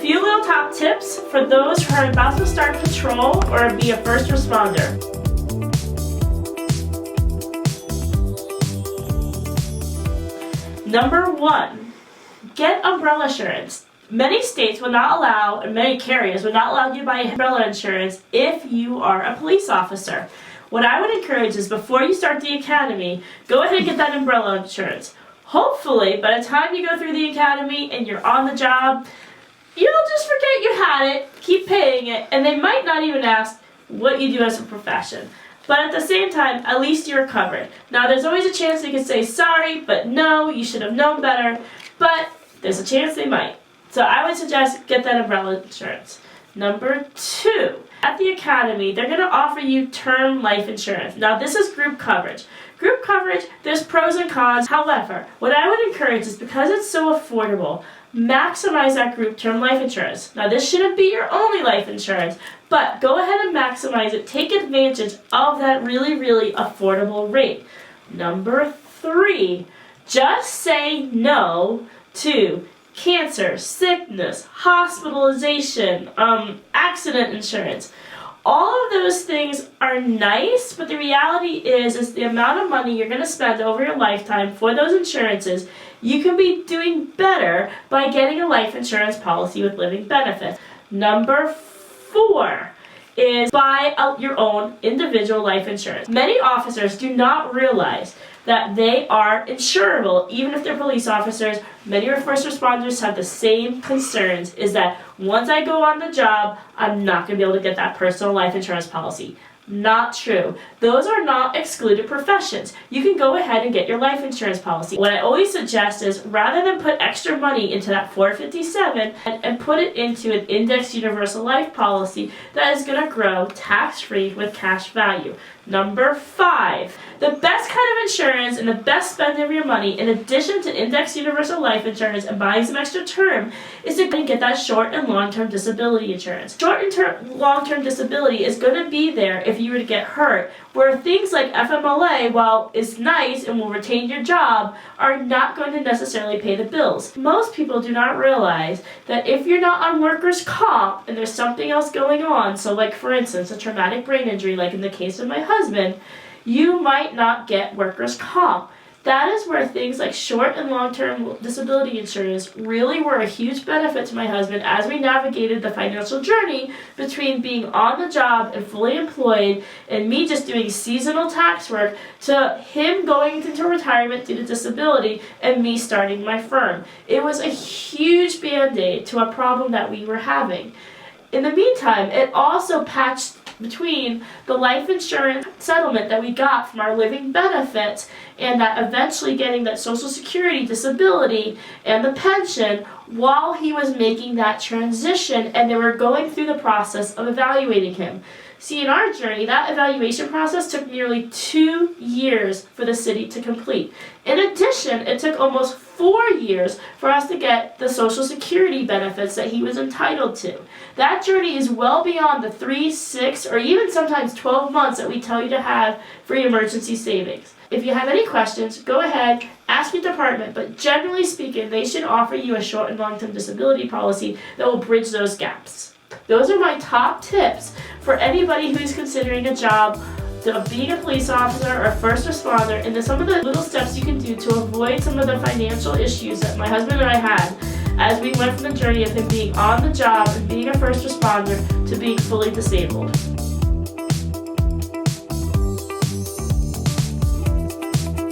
few little top tips for those who are about to start patrol or be a first responder. Number 1, get umbrella insurance. Many states will not allow, and many carriers will not allow you to buy umbrella insurance if you are a police officer. What I would encourage is before you start the academy, go ahead and get that umbrella insurance. Hopefully, by the time you go through the academy and you're on the job, you'll just forget you had it, keep paying it, and they might not even ask what you do as a profession. But at the same time, at least you're covered. Now, there's always a chance they could say, sorry, but no, you should have known better, but there's a chance they might. So I would suggest get that umbrella insurance. Number 2, at the academy, they're going to offer you term life insurance. Now, this is group coverage. Group coverage, there's pros and cons. However, what I would encourage is because it's so affordable, maximize that group term life insurance. Now, this shouldn't be your only life insurance, but go ahead and maximize it. Take advantage of that really, really affordable rate. Number 3, just say no to cancer, sickness, hospitalization, accident insurance. All of those things are nice, but the reality is the amount of money you're going to spend over your lifetime for those insurances, you can be doing better by getting a life insurance policy with living benefits. Number 4 is buy out your own individual life insurance. Many officers do not realize that they are insurable, even if they're police officers. Many first responders have the same concerns, is that once I go on the job, I'm not going to be able to get that personal life insurance policy. Not true. Those are not excluded professions. You can go ahead and get your life insurance policy. What I always suggest is rather than put extra money into that 457 and put it into an indexed universal life policy that is going to grow tax-free with cash value. Number 5, the best kind of insurance and the best spending of your money, in addition to indexed universal life insurance and buying some extra term, is to get that short and long-term disability insurance. Short and long-term disability is going to be there if you were to get hurt, where things like FMLA, while is nice and will retain your job, are not going to necessarily pay the bills. Most people do not realize that if you're not on workers' comp and there's something else going on, so like for instance a traumatic brain injury like in the case of my husband, you might not get workers' comp. That is where things like short and long-term disability insurance really were a huge benefit to my husband as we navigated the financial journey between being on the job and fully employed and me just doing seasonal tax work to him going into retirement due to disability and me starting my firm. It was a huge band-aid to a problem that we were having. In the meantime, it also patched between the life insurance settlement that we got from our living benefits and that eventually getting that Social Security disability and the pension while he was making that transition and they were going through the process of evaluating him. See, in our journey, that evaluation process took nearly 2 years for the city to complete. In addition, it took almost 4 years for us to get the Social Security benefits that he was entitled to. That journey is well beyond the 3, 6, or even sometimes 12 months that we tell you to have for your emergency savings. If you have any questions, go ahead, ask your department, but generally speaking, they should offer you a short and long-term disability policy that will bridge those gaps. Those are my top tips for anybody who's considering a job of being a police officer or a first responder, and then some of the little steps you can do to avoid some of the financial issues that my husband and I had as we went from the journey of him being on the job and being a first responder to being fully disabled.